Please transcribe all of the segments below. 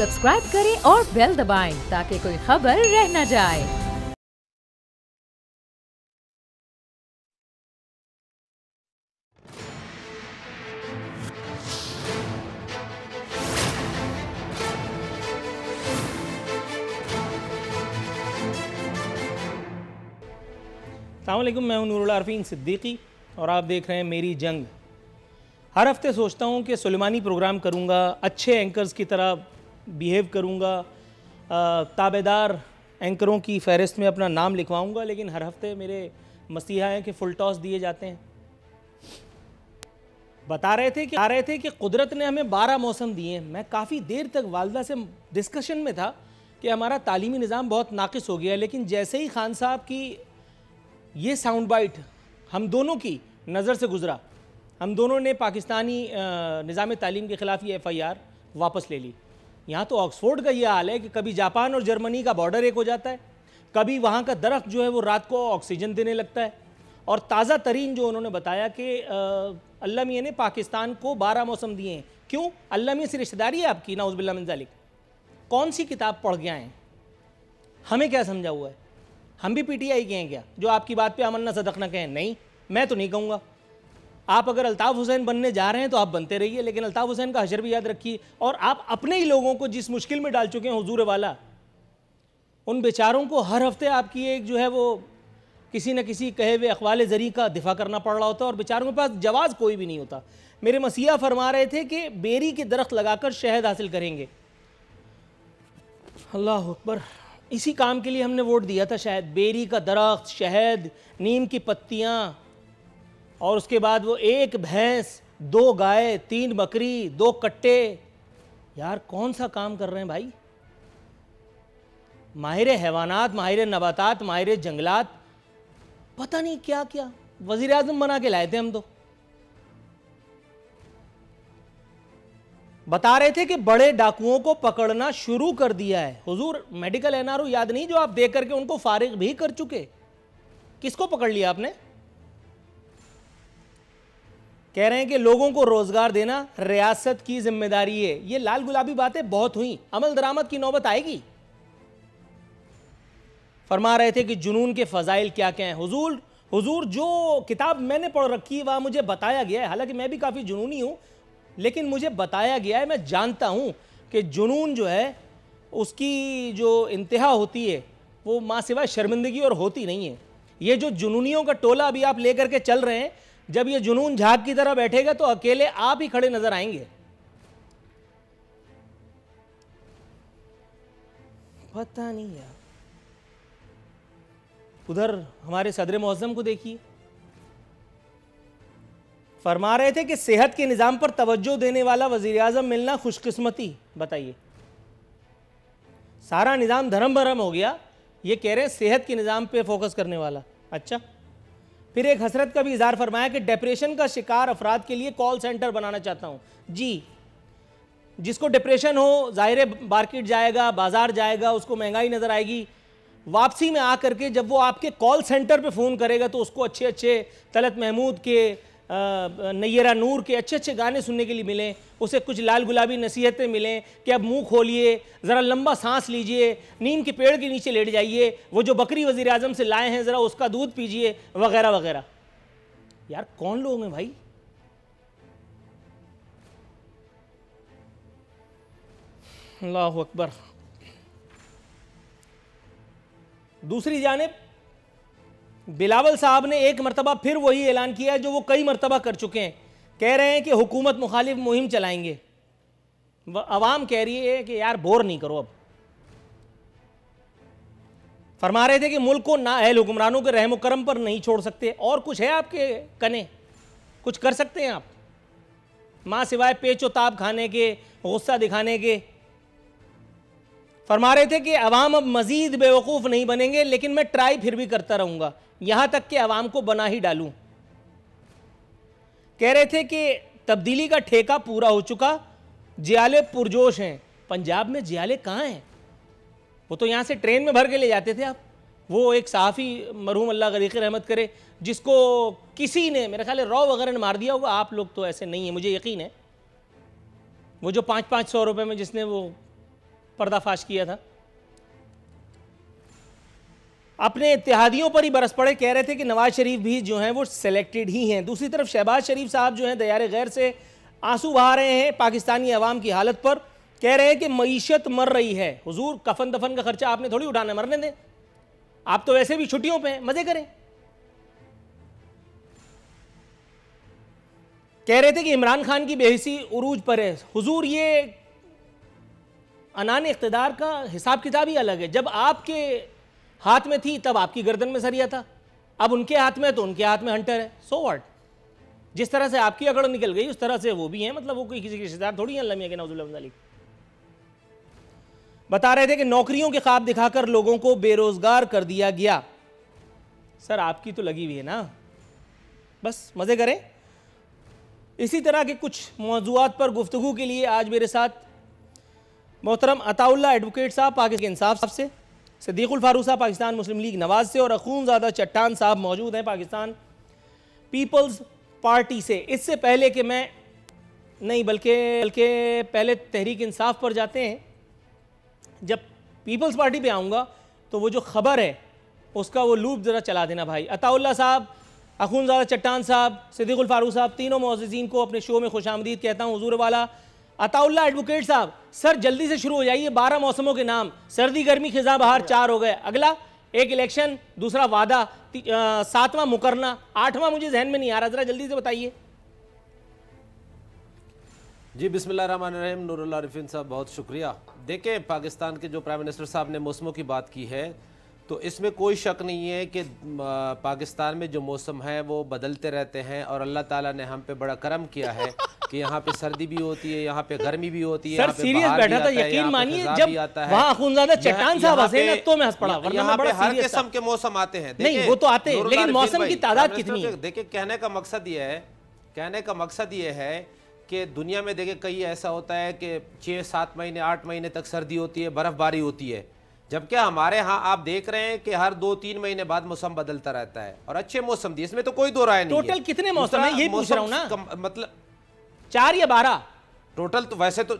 Subscribe करें और bell दबाएं ताकि कोई खबर रह न जाए। अस्सलामुअलैकुम, मैं हूं नूरुल आरफीन सिद्दीकी और आप देख रहे हैं मेरी जंग। हर हफ्ते सोचता हूं कि सुलेमानी प्रोग्राम करूंगा, अच्छे एंकर्स की तरह बिहेव करूंगा, ताबेदार एंकरों की फ़हरिस्त में अपना नाम लिखवाऊंगा, लेकिन हर हफ्ते मेरे मसीहा हैं कि फुल टॉस दिए जाते हैं। बता रहे थे कि कुदरत ने हमें 12 मौसम दिए हैं। मैं काफ़ी देर तक वालदा से डिस्कशन में था कि हमारा तालीमी निज़ाम बहुत नाक़िस हो गया है, लेकिन जैसे ही खान साहब की ये साउंड बाइट हम दोनों की नज़र से गुज़रा, हम दोनों ने पाकिस्तानी निज़ाम तालीम के ख़िलाफ़ ये FIR वापस ले ली। यहाँ तो ऑक्सफोर्ड का ये हाल है कि कभी जापान और जर्मनी का बॉर्डर एक हो जाता है, कभी वहाँ का दरख्त जो है वो रात को ऑक्सीजन देने लगता है। और ताज़ा तरीन जो उन्होंने बताया कि अल्लाह मियाँ ने पाकिस्तान को 12 मौसम दिए हैं। क्यों? अल्लाह मियाँ से रिश्तेदारी है आपकी, नाउज़ुबिल्लाह मिन ज़ालिक। कौन सी किताब पढ़ के आए हैं? हमें क्या समझा हुआ है? हम भी PTI के हैं क्या जो आपकी बात पे अमन न सदक न कहें? नहीं, मैं तो नहीं कहूँगा। आप अगर अल्ताफ़ हुसैन बनने जा रहे हैं तो आप बनते रहिए, लेकिन अल्ताफ़ हुसैन का हशर भी याद रखिए। और आप अपने ही लोगों को जिस मुश्किल में डाल चुके हैं हुजूर वाला, उन बेचारों को हर हफ्ते आपकी एक जो है वो किसी न किसी कहे हुए अक़वाल ज़री का दिफा करना पड़ रहा होता है और बेचारों के पास जवाज़ कोई भी नहीं होता। मेरे मसीहा फरमा रहे थे कि बेरी के दरख्त लगाकर शहद हासिल करेंगे। अल्लाह अकबर, इसी काम के लिए हमने वोट दिया था शायद। बेरी का दरख्त, शहद, नीम की पत्तियाँ, और उसके बाद वो 1 भैंस, 2 गाय, 3 बकरी, 2 कट्टे। यार कौन सा काम कर रहे हैं भाई? माहिर हैवानात, माहिर नबातात, माहिर जंगलात, पता नहीं क्या क्या वज़ीर आज़म बना के लाए थे हम तो। बता रहे थे कि बड़े डाकुओं को पकड़ना शुरू कर दिया है। हुजूर मेडिकल NRO याद नहीं जो आप देख करके उनको फारिग भी कर चुके? किसको पकड़ लिया आपने? कह रहे हैं कि लोगों को रोजगार देना रियासत की जिम्मेदारी है। ये लाल गुलाबी बातें बहुत हुई, अमल दरामद की नौबत आएगी। फरमा रहे थे कि जुनून के फजाइल क्या क्या हैं। हुजूर जो किताब मैंने पढ़ रखी है वहाँ मुझे बताया गया है, हालांकि मैं भी काफ़ी जुनूनी हूँ, लेकिन मुझे बताया गया है, मैं जानता हूँ कि जुनून जो है उसकी जो इंतहा होती है वो माँ सिवाय शर्मिंदगी और होती नहीं है। ये जो जुनूनियों का टोला अभी आप लेकर के चल रहे हैं, जब ये जुनून झाग की तरह बैठेगा तो अकेले आप ही खड़े नजर आएंगे। पता नहीं यार। उधर हमारे सदर मुअज़्ज़म को देखिए, फरमा रहे थे कि सेहत के निज़ाम पर तवज्जो देने वाला वज़ीर आज़म मिलना खुशकिस्मती। बताइए, सारा निज़ाम धर्म भरम हो गया, ये कह रहे हैं सेहत के निज़ाम पे फोकस करने वाला। अच्छा, फिर एक हसरत का भी इज़हार फरमाया कि डिप्रेशन का शिकार अफराद के लिए कॉल सेंटर बनाना चाहता हूँ। जी, जिसको डिप्रेशन हो ज़ाहिर मार्केट जाएगा, बाज़ार जाएगा, उसको महंगाई नज़र आएगी। वापसी में आकर के जब वो आपके कॉल सेंटर पे फ़ोन करेगा तो उसको अच्छे अच्छे तलत महमूद के, नैयरा नूर के अच्छे अच्छे गाने सुनने के लिए मिलें, उसे कुछ लाल गुलाबी नसीहतें मिलें कि अब मुंह खोलिए, ज़रा लंबा सांस लीजिए, नीम के पेड़ के नीचे लेट जाइए, वो जो बकरी वज़ीर आज़म से लाए हैं ज़रा उसका दूध पीजिए, वगैरह वगैरह। यार कौन लोग हैं भाई? अल्लाहु अकबर। दूसरी जानिब बिलावल साहब ने एक मरतबा फिर वही ऐलान किया है जो वो कई मरतबा कर चुके हैं। कह रहे हैं कि हुकूमत मुखालिफ मुहिम चलाएंगे। अवाम कह रही है कि यार बोर नहीं करो अब। फरमा रहे थे कि मुल्क को नाअहल हुक्मरानों के रहम करम पर नहीं छोड़ सकते। और कुछ है आपके कने? कुछ कर सकते हैं आप? माँ सिवाय पेचो ताब खाने के, गुस्सा दिखाने के। फरमा रहे थे कि अवाम अब मजीद बेवकूफ़ नहीं बनेंगे, लेकिन मैं ट्राई फिर भी करता रहूँगा, यहाँ तक कि अवाम को बना ही डालूँ। कह रहे थे कि तब्दीली का ठेका पूरा हो चुका, जियाले पुरजोश हैं। पंजाब में जियाले कहाँ हैं? वो तो यहाँ से ट्रेन में भर के ले जाते थे आप। वो एक सहाफ़ी मरहूम अल्लाह गरीक़ी रहमत करे, जिसको किसी ने मेरे ख्याल रॉ वगैरह ने मार दिया होगा। आप लोग तो ऐसे नहीं है, मुझे यकीन है। वो जो 500-500 रुपये में जिसने वो पर्दाफाश किया था। अपने इत्तेहादियों पर ही बरस पड़े, कह रहे थे कि नवाज शरीफ भी जो हैं वो सिलेक्टेड ही हैं। दूसरी तरफ शहबाज शरीफ साहब जो हैं दयारे गैर से आंसू बहा रहे हैं पाकिस्तानी अवाम की हालत पर, कह रहे हैं कि मईशत मर रही है। हुजूर कफन दफन का खर्चा आपने थोड़ी उठाना, मरने दें, आप तो वैसे भी छुट्टियों पे हैं, मजे करें। कह रहे थे कि इमरान खान की बेहिसी उरूज पर है। हुजूर ये अनान इख्तिदार का हिसाब किताब ही अलग है। जब आपके हाथ में थी तब आपकी गर्दन में सरिया था, अब उनके हाथ में तो उनके हाथ में हंटर है। सो व्हाट, जिस तरह से आपकी अकड़ निकल गई उस तरह से वो भी हैं, मतलब वो कोई किसी के रिश्तेदार थोड़ी हैं। अल्लाह के नौजुल बता रहे थे कि नौकरियों के ख्वाब दिखाकर लोगों को बेरोजगार कर दिया गया। सर आपकी तो लगी हुई है ना, बस मजे करें। इसी तरह के कुछ मौजूआत पर गुफ्तगू के लिए आज मेरे साथ मोहतरम अताउल्लाह एडवोकेट साहब पाकिस्तान इंसाफ से, सिद्दीकुल फारूक साहब पाकिस्तान मुस्लिम लीग नवाज से और अखूनज़ादा चट्टान साहब मौजूद हैं पाकिस्तान पीपल्स पार्टी से। इससे पहले कि मैं नहीं बल्कि पहले तहरीक इंसाफ पर जाते हैं, जब पीपल्स पार्टी पे आऊँगा तो वो जो खबर है उसका वो लूप ज़रा चला देना भाई। अताउल्लाह साहब, अखूनज़ादा चट्टान साहब, सिद्दीकुल फारूक साहब, तीनों मुअज़्ज़िज़ीन को अपने शो में खुशामदीद कहता हूँ। हुजूर वाला अताउल्लाह एडवोकेट साहब, सर जल्दी से शुरू हो जाइए। 12 मौसमों के नाम, सर्दी गर्मी खिज़ां बहार 4 हो गए, अगला एक इलेक्शन, दूसरा वादा, 7वां मुकरना, 8वां मुझे जहन में नहीं आ रहा, ज़रा जल्दी से बताइए। जी बिस्मिल्लाहिर्रहमानिर्रहीम। नूरुल्लाह रिफिन साहब बहुत शुक्रिया। देखें, पाकिस्तान के जो प्राइम मिनिस्टर साहब ने मौसमों की बात की है तो इसमें कोई शक नहीं है कि पाकिस्तान में जो मौसम है वो बदलते रहते हैं और अल्लाह ताला ने हम पे बड़ा करम किया है कि यहाँ पे सर्दी भी होती है, यहाँ पे गर्मी भी होती है। सर सीरियस बैठा था, यकीन मानिए जब वहाँ अखूनज़ादा चट्टान साहब हंसे ना तो मैं हंस पड़ा, वरना यहाँ मैं पे बड़ा हर सीरियस था। किस्म के मौसम आते हैं। नहीं वो तो आते हैं, लेकिन मौसम की तादाद कितनी है? देखिए कहने का मकसद ये है कि दुनिया में देखिए कई ऐसा होता है कि 6-7 महीने 8 महीने तक सर्दी होती है, बर्फबारी होती है, जबकि हमारे यहाँ आप देख रहे हैं कि हर 2-3 महीने बाद मौसम बदलता रहता है और अच्छे मौसम दिए, इसमें तो कोई दो राय नहीं है। टोटल कितने मौसम है ये पूछ रहा हूँ ना, मतलब 4 या 12 टोटल? तो वैसे तो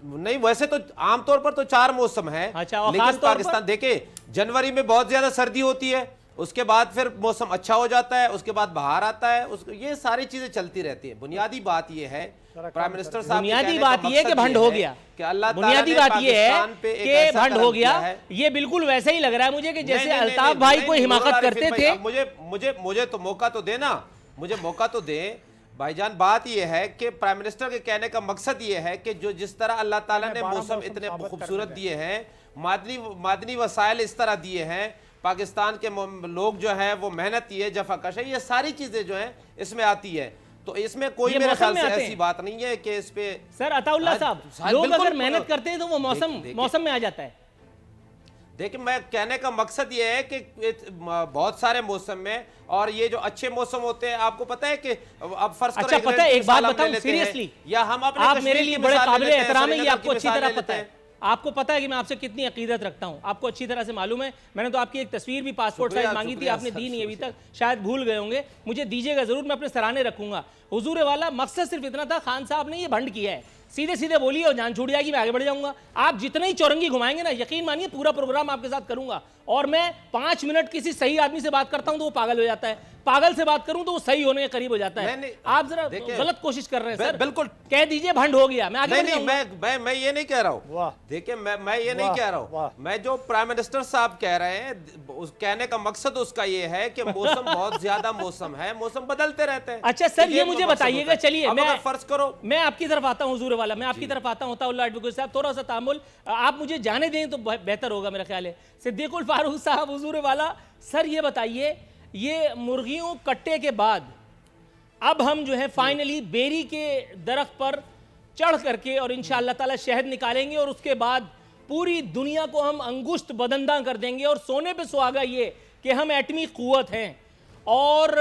नहीं, वैसे तो आमतौर पर तो 4 मौसम है। अच्छा, लेकिन पाकिस्तान देखे जनवरी में बहुत ज्यादा सर्दी होती है, उसके बाद फिर मौसम अच्छा हो जाता है, उसके बाद बाहर आता है, ये सारी चीजें चलती रहती है। बुनियादी बात ये है प्राइम मिनिस्टर साहब, बुनियादी बात ये कि भंड हो गया कि अल्लाह बुनियादी बात ये है कि भंड हो गया। ये बिल्कुल वैसे ही लग रहा है मुझे कि जैसे अल्ताफ भाई को हिमाकत करते थे। मुझे तो मौका तो देना, मुझे मौका तो दे भाईजान। बात यह है कि प्राइम मिनिस्टर के कहने का मकसद ये है कि जो जिस तरह अल्लाह ताला ने मौसम इतने खूबसूरत दिए हैं, मादनी वसाइल इस तरह दिए हैं, पाकिस्तान के लोग जो है वो मेहनत है, जफाकश है, ये सारी चीजें जो है इसमें आती है। तो इसमें कोई मेरे ख्याल से ऐसी बात नहीं है कि इस पे सर अताउल्लाह साहब, लोग अगर मेहनत करते हैं तो वो मौसम में आ जाता है। देखिए मैं कहने का मकसद ये है कि बहुत सारे मौसम में, और ये जो अच्छे मौसम होते हैं आपको पता है कि अब फर्ज करो, अच्छा पता है एक बात बताऊं सीरियसली, या हम अपने आप मेरे लिए बड़े काबिल एहतराम है, ये आपको अच्छी तरह पता है। आपको पता है कि मैं आपसे कितनी अकीदत रखता हूं, आपको अच्छी तरह से मालूम है। मैंने तो आपकी एक तस्वीर भी पासपोर्ट साइज मांगी थी, आपने दी नहीं अभी तक, शायद भूल गए होंगे, मुझे दीजिएगा जरूर, मैं अपने सराहने रखूंगा। हुजूर वाला मकसद सिर्फ इतना था, खान साहब ने ये भंड किया है, सीधे सीधे बोलिए और जान छूट जाएगी, मैं आगे बढ़ जाऊंगा। आप जितने ही चौरंगी घुमाएंगे ना, यकीन मानिए पूरा प्रोग्राम आपके साथ करूंगा। और मैं 5 मिनट किसी सही आदमी से बात करता हूं तो वो पागल हो जाता है, पागल से बात करूं तो वो सही होने के करीब हो जाता है। आप जरा गलत कोशिश कर रहे हैं सर, बिल्कुल कह दीजिए भंड हो गया, मैं आगे नहीं, मैं ये नहीं कह रहा हूं। देखिए मैं ये नहीं कह रहा हूं, मैं जो प्राइम मिनिस्टर साहब कह रहे हैं उस कहने का मकसद उसका ये है कि मौसम बहुत ज्यादा मौसम है, मौसम बदलते रहते हैं। अच्छा सर ये मुझे बताइएगा, चलिए मैं फर्ज करो मैं आपकी तरफ आता हूं, हुजूर वाला मैं आपकी तरफ आता हूं। अताउल्लाह एडवोकेट साहब थोड़ा सा तामुल आप मुझे जाने दें तो बेहतर होगा मेरा ख्याल है। सिद्दीकुल फारूक साहब, हुजूर वाला सर ये बताइए, ये मुर्गियों कट्टे के बाद अब हम जो है फाइनली बेरी के दरख्त पर चढ़ करके और इंशाअल्लाह ताला शहद निकालेंगे और उसके बाद पूरी दुनिया को हम अंगुष्ठ बदंदा कर देंगे और सोने पे सुहागा ये कि हम एटमी कुव्वत हैं। और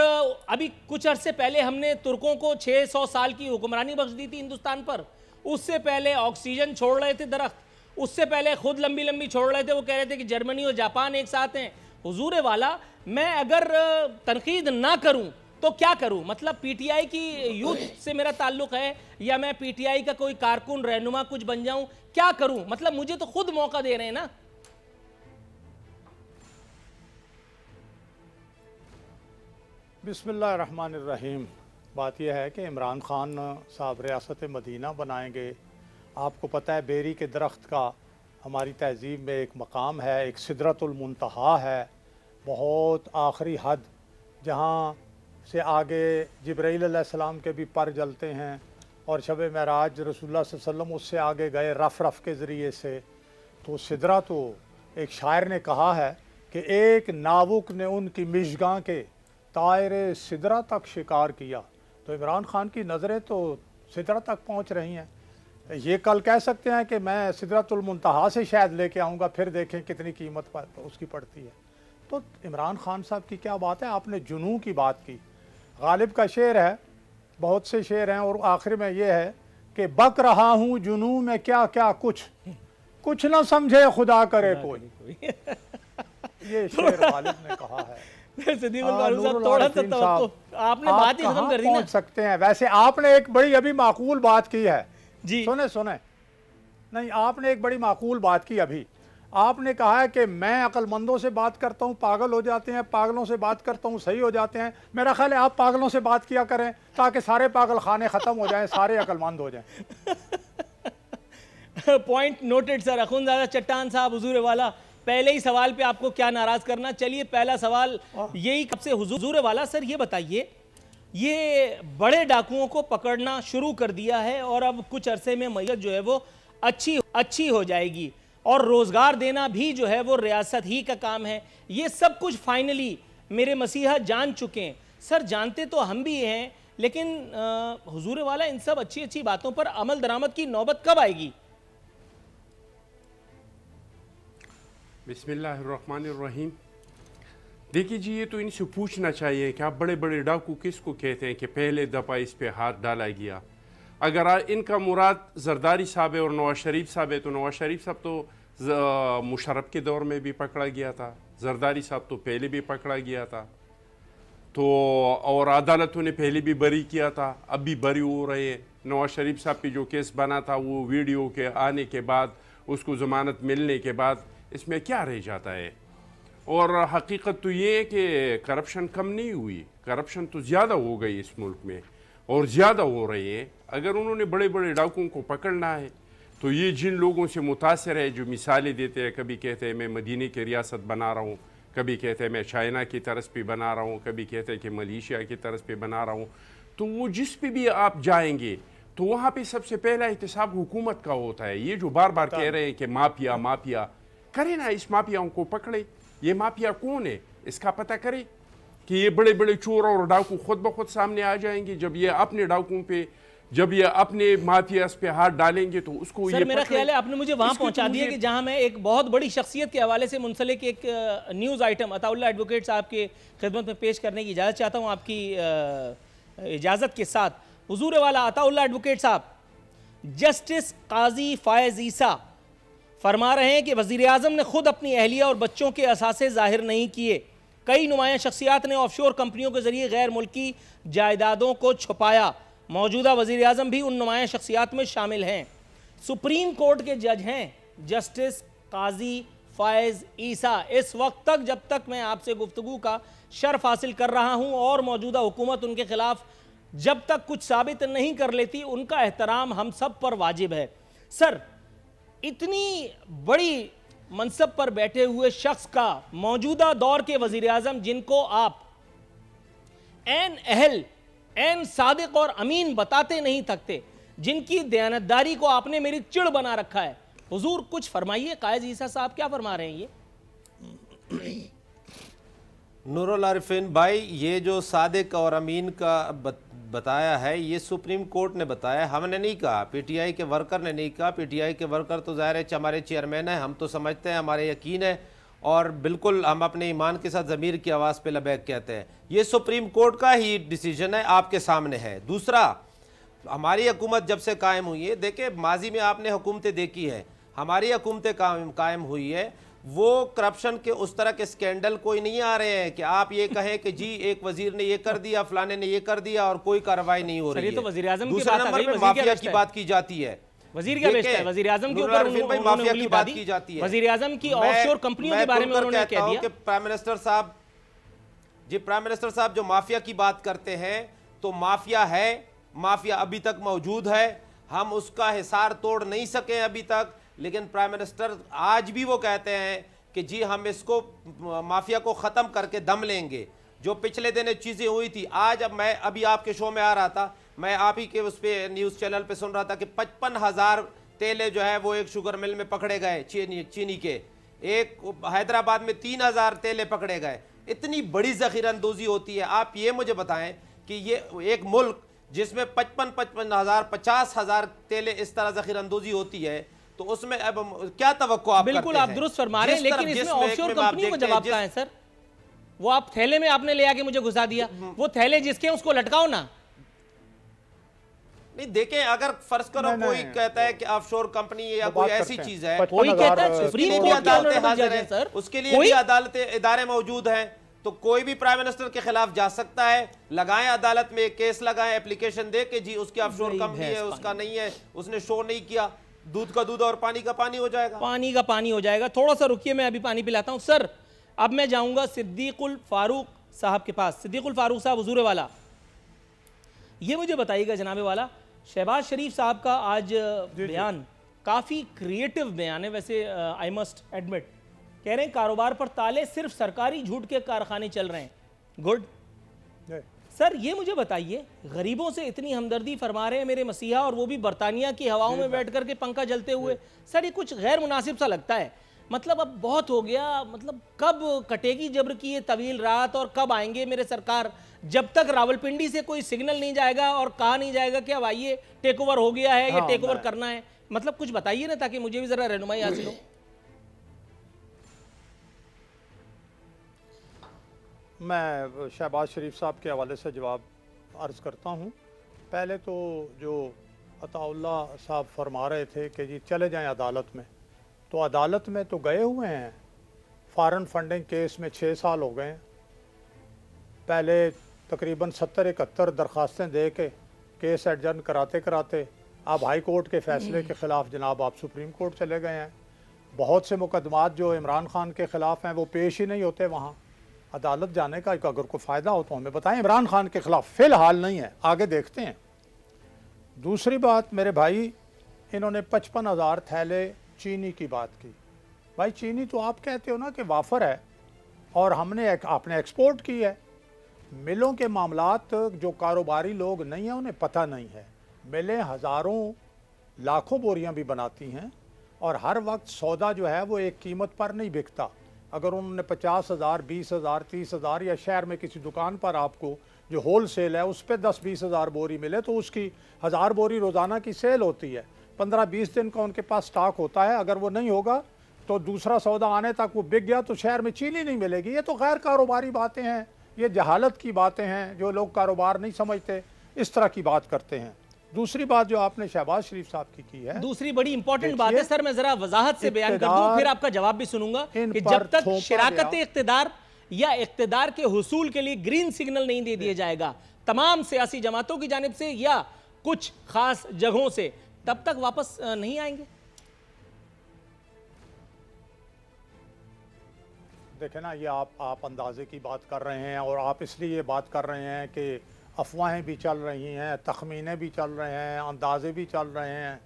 अभी कुछ अरसे पहले हमने तुर्कों को 600 साल की हुक्मरानी बख्श दी थी हिंदुस्तान पर, उससे पहले ऑक्सीजन छोड़ रहे थे दरख्त, उससे पहले खुद लंबी लंबी छोड़ रहे थे, वो कह रहे थे कि जर्मनी और जापान एक साथ हैं। हुजूर वाला मैं अगर तनकीद ना करूं तो क्या करूं? मतलब पीटीआई की यूथ से मेरा ताल्लुक है या मैं पीटीआई का कोई कारकुन रहनुमा कुछ बन जाऊं, क्या करूं? मतलब मुझे तो खुद मौका दे रहे हैं ना। बिस्मिल्लाहिर्रहमानिर्रहीम। बात यह है कि इमरान खान साहब रियासत मदीना बनाएंगे। आपको पता है बेरी के दरख्त का हमारी तहज़ीब में एक मकाम है, एक सिदरतुल मुंतहा है, बहुत आखिरी हद, जहाँ से आगे जिब्राईल अलैहिस्सलाम के भी पर जलते हैं और शब महराज रसूलुल्लाह सल्लल्लाहु अलैहि वसल्लम उससे आगे गए रफ़ रफ़ के ज़रिए से। तो सिदरा, तो एक शायर ने कहा है कि एक नावुक ने उनकी मिशगां के तायरे सिदरा तक शिकार किया। तो इमरान खान की नज़रें तो सिदरा तक पहुँच रही हैं। ये कल कह सकते हैं कि मैं सिदरतुल मुंतहा से शायद लेके आऊँगा, फिर देखें कितनी कीमत पर उसकी पड़ती है। तो इमरान खान साहब की क्या बात है। आपने जुनून की बात की। गालिब का शेर है, बहुत से शेर हैं, और आखिर में ये है कि बक रहा हूँ जुनून में क्या क्या कुछ ना समझे खुदा करे कोई। ये शेर गालिब ने कहा है। आपने बात ही खत्म कर दी ना। सकते हैं वैसे। आपने एक बड़ी अभी माकूल बात की है जी। सुने नहीं, आपने एक बड़ी माकूल बात की अभी। आपने कहा है कि मैं अक्लमंदों से बात करता हूँ पागल हो जाते हैं, पागलों से बात करता हूँ सही हो जाते हैं। मेरा ख्याल है आप पागलों से बात किया करें ताकि सारे पागल खाने खत्म हो जाएं, सारे अक्लमंद हो जाएं। Point noted sir. अखुंज़ादा चट्टान साहब, हुजूर वाला, पहले ही सवाल पे आपको क्या नाराज करना। चलिए पहला सवाल यही कब से, हुजूर वाला सर ये बताइए, ये बड़े डाकुओं को पकड़ना शुरू कर दिया है और अब कुछ अरसे में मैयत जो है वो अच्छी हो जाएगी और रोजगार देना भी जो है वो रियासत ही का काम है। ये सब कुछ फाइनली मेरे मसीहा जान चुके हैं। सर जानते तो हम भी हैं, लेकिन हुजूर वाला इन सब अच्छी बातों पर अमल दरामद की नौबत कब आएगी? बिस्मिल्लाहिर्रहमानिर्रहीम। देखिए जी, ये तो इनसे पूछना चाहिए कि आप बड़े बड़े डाकू किसको कहते हैं कि पहले दफ़ा इस पे हाथ डाला गया। अगर इनका मुराद जरदारी साहब है और नवाज शरीफ साहब है, तो नवाज शरीफ साहब तो मुशर्रफ के दौर में भी पकड़ा गया था, जरदारी साहब तो पहले भी पकड़ा गया था, तो और अदालतों ने पहले भी बरी किया था, अब भी बरी हो रहे हैं। नवाज शरीफ साहब पे जो केस बना था वो वीडियो के आने के बाद, उसको ज़मानत मिलने के बाद, इसमें क्या रह जाता है। और हकीकत तो ये है कि करप्शन कम नहीं हुई, करप्शन तो ज़्यादा हो गई इस मुल्क में और ज़्यादा हो रही है। अगर उन्होंने बड़े बड़े डाकुओं को पकड़ना है तो ये जिन लोगों से मुतासर है, जो मिसालें देते हैं, कभी कहते हैं मैं मदीने की रियासत बना रहा हूँ, कभी कहते हैं मैं चाइना की तरस पे बना रहा हूँ, कभी कहते हैं कि मलेशिया की तरस पे बना रहा हूँ, तो वो जिस पे भी आप जाएंगे तो वहाँ पे सबसे पहला एहतसाब हुकूमत का होता है। ये जो बार बार कह रहे हैं कि माफिया माफिया, करें ना, इस माफियाओं को पकड़े। ये माफिया कौन है इसका पता करें कि ये बड़े बड़े चोर और डाकू खुद ब खुद सामने आ जाएंगे। जब ये अपने डाकुओं पे, जब ये अपने माफियास पे हाथ डालेंगे तो उसको सर, मेरा ख्याल है आपने मुझे वहां पहुंचा दिया कि जहां मैं एक बहुत बड़ी शख्सियत के हवाले से मुंसलिक एक न्यूज़ आइटम अताउल्लाह एडवोकेट साहब के खिदमत में पेश करने की इजाज़त चाहता हूं, आपकी इजाज़त के साथ। हुजूर वाला अताउल्लाह एडवोकेट साहब, जस्टिस काजी फायज ईसा फरमा रहे हैं कि वज़ीर आज़म ने खुद अपनी अहलिया और बच्चों के असासे ज़ाहिर नहीं किए। कई नुमाया शख्सियात ने ऑफशोर कंपनियों के जरिए गैर मुल्की जायदादों को छुपाया। मौजूदा वज़ीर आज़म भी उन नुमाया शख्सियात में शामिल हैं। सुप्रीम कोर्ट के जज हैं जस्टिस काजी फायज ईसा। इस वक्त तक, जब तक मैं आपसे गुफ्तगू का शर्फ हासिल कर रहा हूं और मौजूदा हुकूमत उनके खिलाफ जब तक कुछ साबित नहीं कर लेती, उनका एहतराम हम सब पर वाजिब है। सर, इतनी बड़ी मनसब पर बैठे हुए शख्स का मौजूदा दौर के वजीर आजम, जिनको आप ऐन अहल, ऐन सादिक और अमीन बताते नहीं थकते, जिनकी दयानतदारी को आपने मेरी चिड़ बना रखा है, हुजूर कुछ फरमाइए। कायज ईसा साहब क्या फरमा रहे हैं? ये नूरुल आरिफीन भाई, ये जो सादिक और अमीन का बताया है, ये सुप्रीम कोर्ट ने बताया, हमने नहीं कहा, पीटीआई के वर्कर ने नहीं कहा। पीटीआई के वर्कर तो ज़ाहिर है हमारे चेयरमैन हैं, हम तो समझते हैं, हमारे यकीन है और बिल्कुल हम अपने ईमान के साथ ज़मीर की आवाज़ पे लबैक कहते हैं। ये सुप्रीम कोर्ट का ही डिसीजन है, आपके सामने है। दूसरा, हमारी हुकूमत जब से कायम हुई है, देखिए माजी में आपने हुकूमतें देखी है, हमारी हुकूमतें कायम हुई है, वो करप्शन के उस तरह के स्कैंडल कोई नहीं आ रहे हैं कि आप ये कहें कि जी एक वजीर ने ये कर दिया, फलाने ने ये कर दिया और कोई कार्रवाई नहीं हो रही है। तो वज़ीर आज़म दूसरे नंबर पे माफिया की बात की जाती है। वजीर क्या बेचता है? वजीर आजम के ऊपर माफिया की बात की जाती है। वजीर आजम की ऑफशोर कंपनियों के बारे में उन्होंने कह दिया। प्राइम मिनिस्टर साहब जी, प्राइम मिनिस्टर साहब जो माफिया की बात करते हैं तो माफिया है, माफिया अभी तक मौजूद है, हम उसका हिसार तोड़ नहीं सके अभी तक, लेकिन प्राइम मिनिस्टर आज भी वो कहते हैं कि जी हम इसको माफिया को खत्म करके दम लेंगे। जो पिछले दिन चीजें हुई थी, आज अब मैं अभी आपके शो में आ रहा था, मैं आप ही के उस पे न्यूज चैनल पे सुन रहा था कि 55,000 तेले जो है वो एक शुगर मिल में पकड़े गए, चीनी के। एक हैदराबाद में 3,000 तेले पकड़े गए। इतनी बड़ी ज़ख़ीरअंदोज़ी होती है। आप ये मुझे बताएं कि ये एक मुल्क जिसमें 55,000 50,000 तेले इस तरह ज़ख़ीरअंदोज़ी होती है, तो उसमें अब क्या तवक्को आप बिल्कुल आप दुरुस्त फरमा रहे हैं, लेकिन इसमें ऑफशोर कंपनियों को जवाब कहाँ है सर? वो आप थैले में आपने ले आके मुझे घुसा दिया, वो थैले जिसके उसको लटकाओ ना। नहीं देखें, अगर फर्ज करो कोई कहता है कि ऑफशोर कंपनी या कोई ऐसी चीज है, कोई कहता है सुप्रीम कोर्ट की अदालतें हाजिर है सर, उसके लिए भी अदालतें इदारे मौजूद हैं, तो कोई भी प्राइम मिनिस्टर के खिलाफ जा सकता है। लगाएं अदालत में केस लगाएं, एप्लीकेशन दे के जी उसकी ऑफशोर कंपनी है, उसका नहीं है, उसने शो नहीं किया, दूध का दूध और पानी का पानी हो जाएगा। पानी का पानी हो जाएगा। थोड़ा सा रुकिए, मैं अभी पानी पिलाता हूं। सर अब मैं जाऊंगा सिद्दीकुल फारूक साहब के पास। सिद्दीकुल फारूक साहब, हुजूर वाला, ये मुझे बताइएगा जनाबे वाला, शहबाज शरीफ साहब का आज बयान काफ़ी क्रिएटिव बयान है वैसे, आई मस्ट एडमिट। कह रहे हैं कारोबार पर ताले, सिर्फ सरकारी झूठ के कारखाने चल रहे हैं। गुड सर, ये मुझे बताइए, गरीबों से इतनी हमदर्दी फरमा रहे हैं मेरे मसीहा, और वो भी बरतानिया की हवाओं में बैठ करके पंखा जलते हुए। सर ये कुछ गैर मुनासिब सा लगता है। मतलब अब बहुत हो गया, मतलब कब कटेगी जब्र की ये तवील रात, और कब आएंगे मेरे सरकार? जब तक रावलपिंडी से कोई सिग्नल नहीं जाएगा और कहा नहीं जाएगा कि अब आइए टेक ओवर हो गया है, ये टेक ओवर करना है, मतलब कुछ बताइए ना, ताकि मुझे भी जरा रहनुमाई हासिल हो। मैं शहबाज शरीफ साहब के हवाले से जवाब अर्ज़ करता हूँ। पहले तो जो अताउल्ला साहब फरमा रहे थे कि जी चले जाएं अदालत में, तो अदालत में तो गए हुए हैं। फॉरेन फंडिंग केस में 6 साल हो गए। पहले तकरीबन 70-71 दरख्वास्तें दे के केस एडजर्न कराते कराते अब हाई कोर्ट के फ़ैसले के ख़िलाफ़ जनाब आप सुप्रीम कोर्ट चले गए हैं। बहुत से मुकदमात जो इमरान खान के ख़िलाफ़ हैं वो पेश ही नहीं होते वहाँ। अदालत जाने का अगर कोई फ़ायदा हो तो हमें बताएं। इमरान खान के ख़िलाफ़ फ़िलहाल नहीं है, आगे देखते हैं। दूसरी बात मेरे भाई, इन्होंने 55,000 थैले चीनी की बात की। भाई चीनी तो आप कहते हो ना कि वाफर है, और आपने एक्सपोर्ट की है। मिलों के मामलात जो कारोबारी लोग नहीं हैं उन्हें पता नहीं है। मिलें हज़ारों लाखों बोरियां भी बनाती हैं, और हर वक्त सौदा जो है वो एक कीमत पर नहीं बिकता। अगर उन्होंने 50,000, 20,000, 30,000 या शहर में किसी दुकान पर आपको जो होल सेल है उस पर 10-20 हज़ार बोरी मिले, तो उसकी 1000 बोरी रोज़ाना की सेल होती है। 15-20 दिन का उनके पास स्टॉक होता है। अगर वो नहीं होगा तो दूसरा सौदा आने तक वो बिक गया तो शहर में चीनी नहीं मिलेगी। ये तो गैर कारोबारी बातें हैं, ये जहालत की बातें हैं। जो लोग कारोबार नहीं समझते इस तरह की बात करते हैं। दूसरी बात जो आपने शहबाज शरीफ साहब की है, दूसरी बड़ी इंपॉर्टेंट बात है सर, मैं जरा वजाहत से बयान कर दूं, फिर आपका जवाब भी सुनूंगा कि जब तक शराकत इख्तिदार या इख्तिदार के हुसूल के लिए ग्रीन सिग्नल नहीं दे दिया जाएगा तमाम सियासी जमातों की जानिब से या कुछ खास जगहों से, तब तक वापस नहीं आएंगे। देखें ना, ये आप अंदाजे की बात कर रहे हैं, और आप इसलिए ये बात कर रहे हैं कि अफवाहें भी चल रही हैं, तखमीने भी चल रहे हैं, अंदाजे भी चल रहे हैं।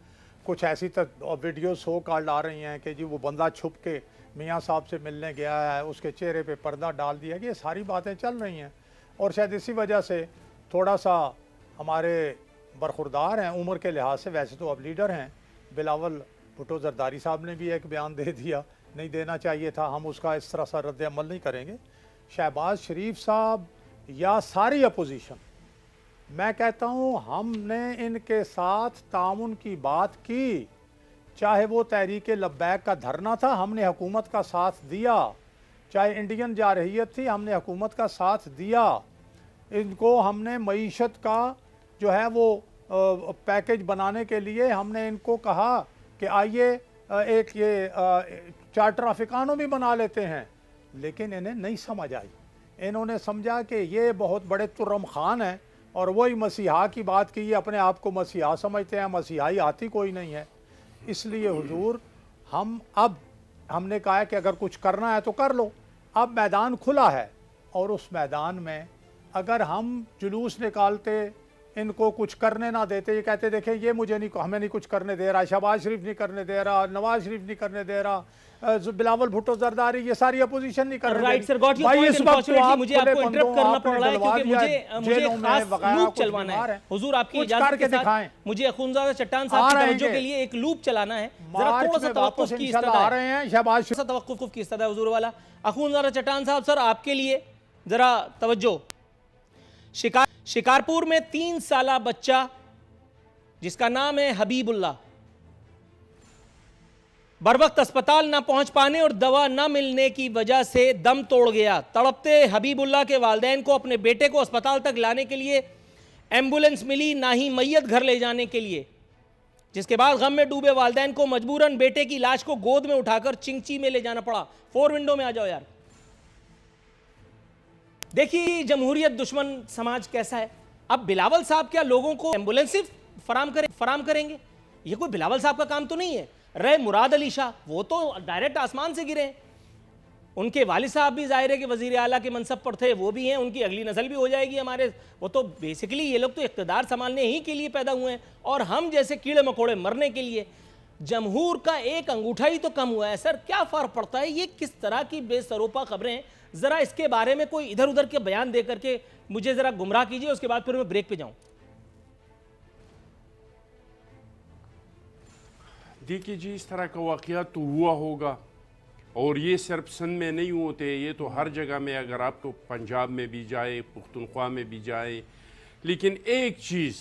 कुछ ऐसी वीडियो शो कॉल्ड आ रही हैं कि जी वो बंदा छुप के मियाँ साहब से मिलने गया है, उसके चेहरे पे पर्दा डाल दिया गया। ये सारी बातें चल रही हैं, और शायद इसी वजह से थोड़ा सा हमारे बरखुरदार हैं उम्र के लिहाज से। वैसे तो अब लीडर हैं। बिलावल भुट्टो जरदारी साहब ने भी एक बयान दे दिया, नहीं देना चाहिए था, हम उसका इस तरह सा रद्द अमल नहीं करेंगे। शहबाज शरीफ साहब या सारी अपोजिशन, मैं कहता हूँ हमने इनके साथ ताउन की बात की। चाहे वो तहरीक लब्बैक का धरना था, हमने हुकूमत का साथ दिया। चाहे इंडियन जारहियत थी, हमने हुकूमत का साथ दिया। इनको हमने मईशत का जो है वो पैकेज बनाने के लिए हमने इनको कहा कि आइए एक ये चार्टर ऑफ इकानमी बना लेते हैं, लेकिन इन्हें नहीं समझ आई। इन्होंने समझा कि ये बहुत बड़े तुर्रम खान हैं, और वही मसीहा की बात की, अपने आप को मसीहा समझते हैं, मसीहाई आती कोई नहीं है। इसलिए हुजूर हमने कहा है कि अगर कुछ करना है तो कर लो। अब मैदान खुला है और उस मैदान में अगर हम जुलूस निकालते, इनको कुछ करने ना देते, ये कहते देखें ये मुझे नहीं, हमें नहीं कुछ करने दे रहा, शहबाज शरीफ नहीं करने दे रहा, नवाज शरीफ नहीं करने दे रहा, बिलावल भुट्टो जरदारी, ये सारी अपोजिशन नहीं कर रही। भाई इस वक्त मुझे आपको इंटरप्ट करना पड़ रहा है क्योंकि मुझे खास लूप चलवाना है। हुजूर आपकी इजाजत के साथ मुझे अखुंज़ादा चट्टान साहब की तवज्जो के लिए एक लूप चलाना है। जरा थोड़ा सा तवक्कुफ की इस्तदा है, शहबाज तवक्कुफ की इस्तदा है हुजूर वाला। अखुंज़ादा चट्टान साहब सर आपके लिए जरा तवज्जो। शिकारपुर में 3 साला बच्चा जिसका नाम है हबीबुल्लाह बरवक्त अस्पताल ना पहुंच पाने और दवा ना मिलने की वजह से दम तोड़ गया। तड़पते हबीबुल्लाह के वालिदैन को अपने बेटे को अस्पताल तक लाने के लिए एम्बुलेंस मिली, ना ही मैयत घर ले जाने के लिए, जिसके बाद गम में डूबे वालिदैन को मजबूरन बेटे की लाश को गोद में उठाकर चिंची में ले जाना पड़ा। 4 विंडो में आ जाओ यार। देखिए जमहूरियत दुश्मन समाज कैसा है। अब बिलावल साहब क्या लोगों को एम्बुलेंस फराम करेंगे? ये कोई बिलावल साहब का काम तो नहीं है। रहे मुराद अली शाह, वो तो डायरेक्ट आसमान से गिरे हैं। उनके वालिद साहब भी जाहिर है कि वजीर आला के मनसब पर थे, वो भी हैं, उनकी अगली नस्ल भी हो जाएगी हमारे। वो तो बेसिकली ये लोग तो इक़्तिदार संभालने ही के लिए पैदा हुए हैं और हम जैसे कीड़े मकोड़े मरने के लिए। जमहूर का एक अंगूठा ही तो कम हुआ है सर, क्या फ़र्क पड़ता है? ये किस तरह की बेसरोपा खबरें हैं? ज़रा इसके बारे में कोई इधर उधर के बयान दे करके मुझे ज़रा गुमराह कीजिए, उसके बाद फिर मैं ब्रेक पे जाऊँ। देखिए जी, इस तरह का वाक़या तो हुआ होगा और ये सिर्फ सिंध में नहीं होते, ये तो हर जगह में, अगर आपको पंजाब में भी जाए, पुख्तनख्वा में भी जाए। लेकिन एक चीज़,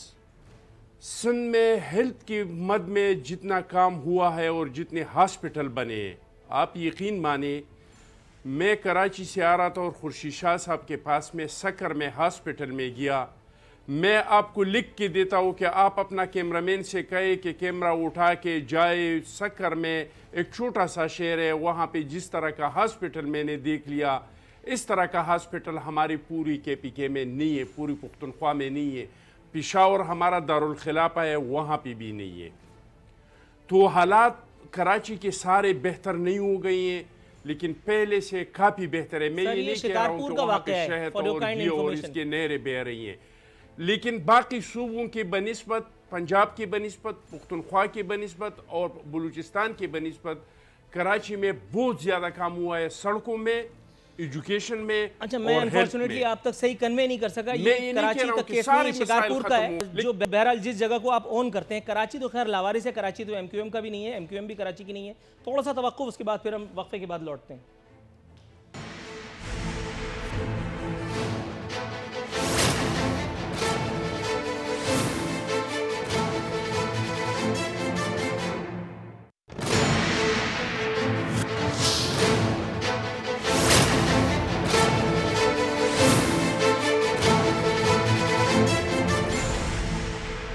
सिंध में हेल्थ की मद में जितना काम हुआ है और जितने हॉस्पिटल बने हैं, आप यकीन माने, मैं कराची से आ रहा था और खुर्शीद शाह साहब के पास में सक्कर में हॉस्पिटल में गया। मैं आपको लिख के देता हूँ कि आप अपना कैमरामैन से कहे कि कैमरा उठा के जाए सक्कर में, एक छोटा सा शहर है, वहाँ पे जिस तरह का हॉस्पिटल मैंने देख लिया, इस तरह का हॉस्पिटल हमारी पूरी KPK में नहीं है, पूरी पुख्तनख्वा में नहीं है। पेशावर हमारा दारुल खिलाफा है, वहाँ पे भी नहीं है। तो हालात कराची के सारे बेहतर नहीं हो गई हैं, लेकिन पहले से काफ़ी बेहतर है। मैं ये नहीं कह रहा हूँ कि वहाँ पे शहद और घी और इसके नहरें बह रही हैं, लेकिन बाकी सूबों के बनिस्बत, पंजाब के बनिस्बत, पुख्तनख्वा के बनिस्बत और बलूचिस्तान के बनिस्बत कराची में बहुत ज़्यादा काम हुआ है, सड़कों में, एजुकेशन में। अच्छा, मैं अनफॉर्चुनेटली आप तक सही कन्वे नहीं कर सका। ये कराची का केस नहीं, शिकारपुर का है, जो बहरहाल जिस जगह को आप ओन करते हैं। कराची तो खैर लावारिस है, कराची तो MQM का भी नहीं है, MQM भी कराची की नहीं है। थोड़ा सा तवक्कुफ, उसके बाद फिर हम वक्फे के बाद लौटते हैं।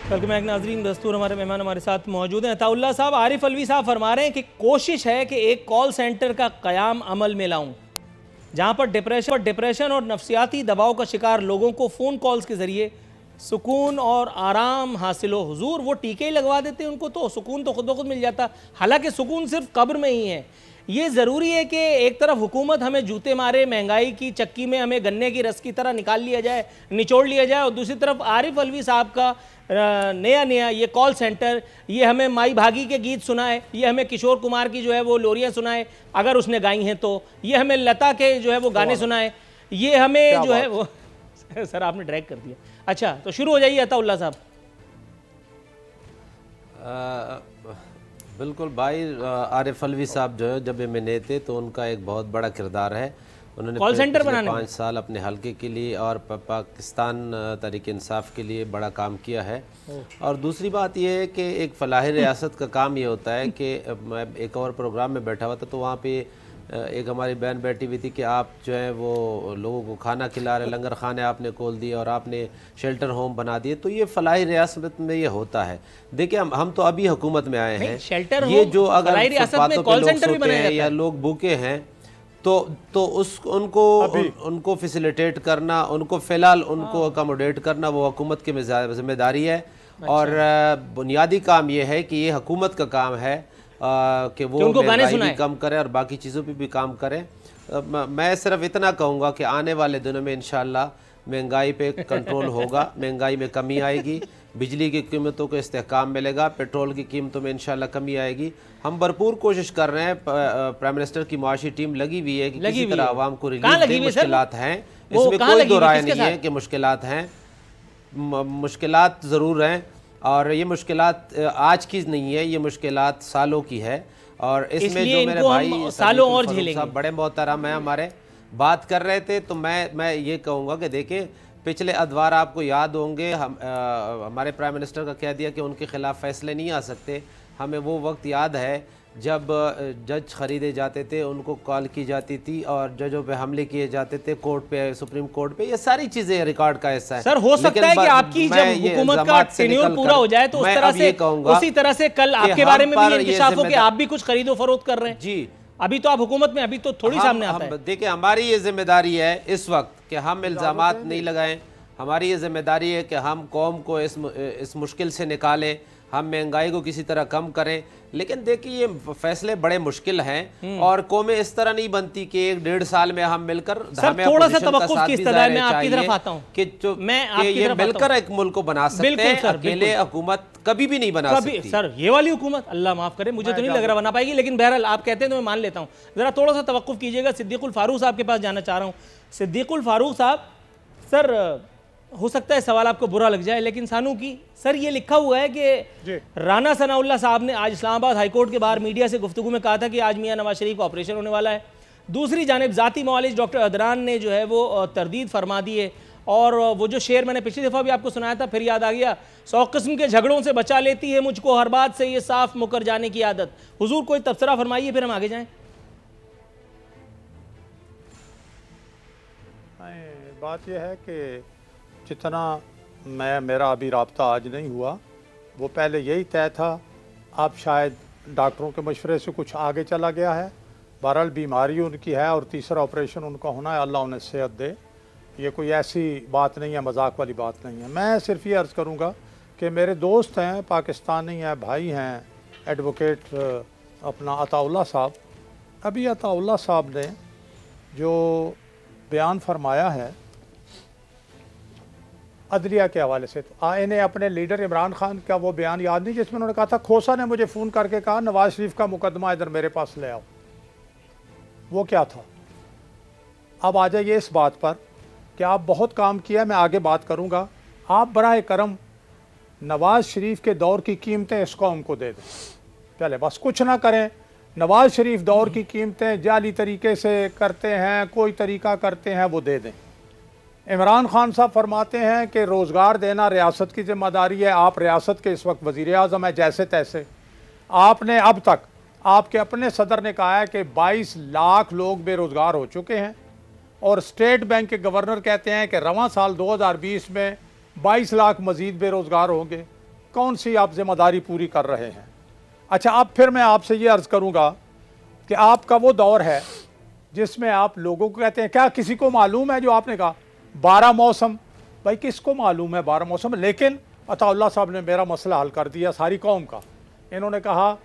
वेलकम बैक नाजरीन, दस्तूर हमारे मेहमान हमारे साथ मौजूद हैं। अताउल्लाह साहब, आरिफ अलवी साहब फरमा रहे हैं कि कोशिश है कि एक कॉल सेंटर का क़याम अमल में लाऊं जहां पर डिप्रेशन और नफ्सियाती दबाव का शिकार लोगों को फ़ोन कॉल्स के ज़रिए सुकून और आराम हासिल हो। हुजूर वो टीके ही लगवा देते हैं, उनको तो सुकून तो खुद ब खुद मिल जाता। हालांकि सुकून सिर्फ कब्र में ही है। ये ज़रूरी है कि एक तरफ हुकूमत हमें जूते मारे, महंगाई की चक्की में हमें गन्ने की रस की तरह निचोड़ लिया जाए, और दूसरी तरफ आरिफ अलवी साहब का नया ये कॉल सेंटर, ये हमें माई भागी के गीत सुनाए, ये हमें किशोर कुमार की जो है वो लोरियाँ सुनाए अगर उसने गाई हैं तो, ये हमें लता के जो है वो गाने सुनाए, ये हमें जो है वो सर आपने ड्रैग कर दिया। अच्छा, तो शुरू हो जाइए अताउल्लाह साहब। बिल्कुल भाई, आरिफ अलवी साहब जो है जब MNA थे तो उनका एक बहुत बड़ा किरदार है। उन्होंने कॉल सेंटर बनाने 5 साल अपने हल्के के लिए और पाकिस्तान तहरीक इंसाफ के लिए बड़ा काम किया है। और दूसरी बात यह है कि एक फलाही रियासत का काम ये होता है कि मैं एक और प्रोग्राम में बैठा हुआ था तो वहाँ पे एक हमारी बहन बैठी हुई थी कि आप जो है वो लोगों को खाना खिला रहे, लंगर खाने आपने खोल दिए और आपने शेल्टर होम बना दिए। तो ये फलाही रियासत में ये होता है। देखिए हम तो अभी हुकूमत में आए हैं, शेल्टर ये जो अगर फुटपाथों पे लोग सोते हैं या लोग भूखे हैं तो उस उनको फैसिलिटेट करना, उनको फ़िलहाल उनको अकोमोडेट करना वो हुकूमत की जिम्मेदारी है। और बुनियादी काम ये है कि ये हुकूमत का काम है कि वो महंगाई भी कम करे और बाकी चीज़ों पे भी काम करे। मैं सिर्फ इतना कहूँगा कि आने वाले दिनों में इंशाअल्लाह महंगाई पे कंट्रोल होगा, महंगाई में कमी आएगी, बिजली की कीमतों को इस्तेहकाम मिलेगा, पेट्रोल की कीमतों में इंशाअल्लाह कमी आएगी। हम भरपूर कोशिश कर रहे हैं, प्राइम मिनिस्टर की मुआशी टीम लगी हुई है कि किसी तरह आवाम को रिलीफ दे। मुश्किलात हैं, इसमें कोई दो राय नहीं है कि मुश्किलात हैं, मुश्किलात ज़रूर हैं। और ये मुश्किलात आज की नहीं है, ये मुश्किलात सालों की है। और इसमें जो मेरे भाई सालों और झेलेंगे, बड़े मोहतरम हैं हमारे, बात कर रहे थे, तो मैं ये कहूँगा कि देखिए पिछले अदवार आपको याद होंगे, हमारे प्राइम मिनिस्टर का कह दिया कि उनके खिलाफ फैसले नहीं आ सकते। हमें वो वक्त याद है जब जज ख़रीदे जाते थे, उनको कॉल की जाती थी और जजों पे हमले किए जाते थे, कोर्ट पे, सुप्रीम कोर्ट पे। ये सारी चीज़ें रिकॉर्ड का हिस्सा है। सर हो सकता है कि आपकी जब हुकूमत का टेन्योर पूरा हो जाए तो उस तरह से उसी तरह से कल आपके बारे में भी इंकशाफ हो कि आप भी कुछ खरीदो फरोख्त कर रहे हैं। जी, अभी तो आप हुकूमत में, अभी तो थोड़ी सामने आता है। देखिए हमारी ये जिम्मेदारी है इस वक्त कि हम इल्ज़ामात नहीं लगाएं। हमारी ये जिम्मेदारी है कि हम कौम को इस मुश्किल से निकालें, हम महंगाई को किसी तरह कम करें। लेकिन देखिए ये फैसले बड़े मुश्किल हैं और कौमें इस तरह नहीं बनती कि 1-1.5 साल में हम मिलकर थोड़ा सा तवक्कुफ की इस्तदा मैं आपकी तरफ आता हूं कि मैं ये मिलकर एक मुल्क को बना सकते हैं। अकेले हुकूमत कभी भी नहीं बना सकती। सर ये वाली हुकूमत अल्लाह माफ करे, मुझे तो नहीं लग रहा बना पाएगी, लेकिन बहरहाल आप कहते हैं तो मैं मान लेता हूँ। जरा थोड़ा सा तवक्कुफ कीजिएगा, सिद्दीकुल फारूक साहब के पास जाना चाह रहा हूँ। सिद्दीकुल फारूक साहब, सर हो सकता है सवाल आपको बुरा लग जाए, लेकिन सानू की सर ये लिखा हुआ है कि राना सनाउल्लाह साहब ने आज इस्लामाबाद हाईकोर्ट के बाहर मीडिया से गुफ्तगू में कहा था कि आज मियां नवाज शरीफ का ऑपरेशन होने वाला है। दूसरी जानिब ज़ाती मौलिज डॉक्टर अदरान ने जो है वो तरदीद फरमा दी है। और वो जो शेर मैंने पिछली दफ़ा भी आपको सुनाया था, फिर याद आ गया, 100 किस्म के झगड़ों से बचा लेती है मुझको हर बात से ये साफ मुकर जाने की आदत। हुजूर कोई तबसरा फरमाइए, फिर हम आगे जाएँ। बात यह है कि जितना मेरा अभी राब्ता आज नहीं हुआ, वो पहले यही तय था। अब शायद डॉक्टरों के मशवरे से कुछ आगे चला गया है। बहरहाल बीमारी उनकी है और तीसरा ऑपरेशन उनका होना है, अल्लाह उन्हें सेहत दे। ये कोई ऐसी बात नहीं है, मजाक वाली बात नहीं है। मैं सिर्फ ये अर्ज़ करूँगा कि मेरे दोस्त हैं, पाकिस्तानी हैं, भाई हैं, एडवोकेट अपना अताउल्लाह साहब। अभी अताउल्लाह साहब ने जो बयान फरमाया है अदलिया के हवाले से, तो इन्हें अपने लीडर इमरान खान का वो बयान याद नहीं जिसमें उन्होंने कहा था, खोसा ने मुझे फ़ोन करके कहा नवाज शरीफ का मुकदमा इधर मेरे पास ले आओ। वो क्या था? अब आ जाइए इस बात पर कि आप बहुत काम किया, मैं आगे बात करूँगा। आप बराए करम नवाज शरीफ के दौर की कीमतें इस कौम को दे दें, पहले बस कुछ ना करें। नवाज शरीफ दौर की कीमतें जाली तरीके से करते हैं, कोई तरीका करते हैं, वो दे दें। इमरान खान साहब फरमाते हैं कि रोज़गार देना रियासत की ज़िम्मेदारी है। आप रियासत के इस वक्त वज़ीर आज़म है, जैसे तैसे आपने अब तक, आपके अपने सदर ने कहा है कि 22 लाख लोग बेरोज़गार हो चुके हैं और स्टेट बैंक के गवर्नर कहते हैं कि रवां साल 2020 में 22 लाख मज़ीद बेरोज़गार होंगे। कौन सी आप ज़िम्मेदारी पूरी कर रहे हैं? अच्छा, अब फिर मैं आपसे ये अर्ज़ करूँगा कि आपका वो दौर है जिसमें आप लोगों को कहते हैं, क्या किसी को मालूम है जो आपने कहा 12 मौसम? भाई किसको मालूम है 12 मौसम? लेकिन अताउल्लाह साहब ने मेरा मसला हल कर दिया सारी कौम का। इन्होंने कहा